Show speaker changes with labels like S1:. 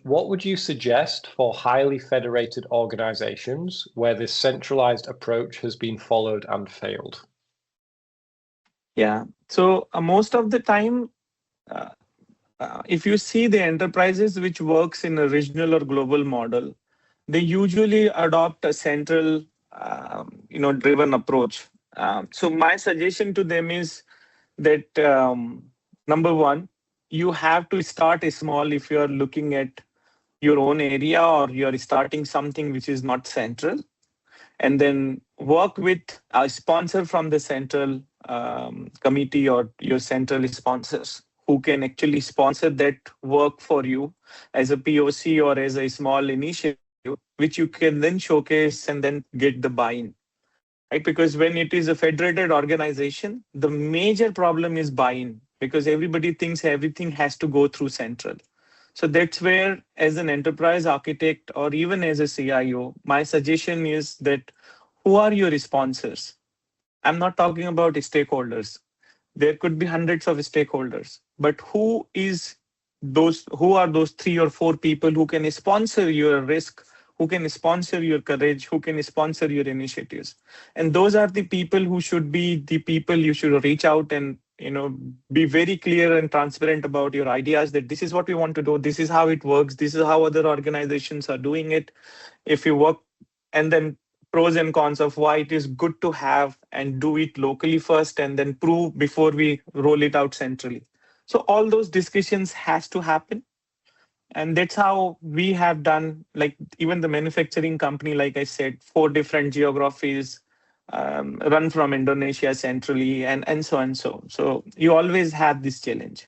S1: What would you suggest for highly federated organizations where this centralized approach has been followed and failed?
S2: Yeah. So most of the time, uh, if you see the enterprises which works in a regional or global model, they usually adopt a central, driven approach. So my suggestion to them is that number one, you have to start small if you are looking at your own area or you're starting something which is not central, and then work with a sponsor from the central committee or your central sponsors who can actually sponsor that work for you as a POC or as a small initiative, which you can then showcase and then get the buy-in. Right? Because when it is a federated organization, the major problem is buy-in because everybody thinks everything has to go through central. So that's where, as an enterprise architect or even as a CIO, my suggestion is that who are your sponsors? I'm not talking about stakeholders. There could be hundreds of stakeholders, but who are those 3 or 4 people who can sponsor your risk, who can sponsor your courage, who can sponsor your initiatives? And those are the people who should be the people you should reach out and be very clear and transparent about your ideas, that this is what we want to do, this is how it works, this is how other organizations are doing it. If you work, and then pros and cons of why it is good to have and do it locally first and then prove before we roll it out centrally. So all those discussions has to happen. And that's how we have done, like even the manufacturing company, like I said, 4 different geographies, run from Indonesia centrally, and so and so. So you always have this challenge.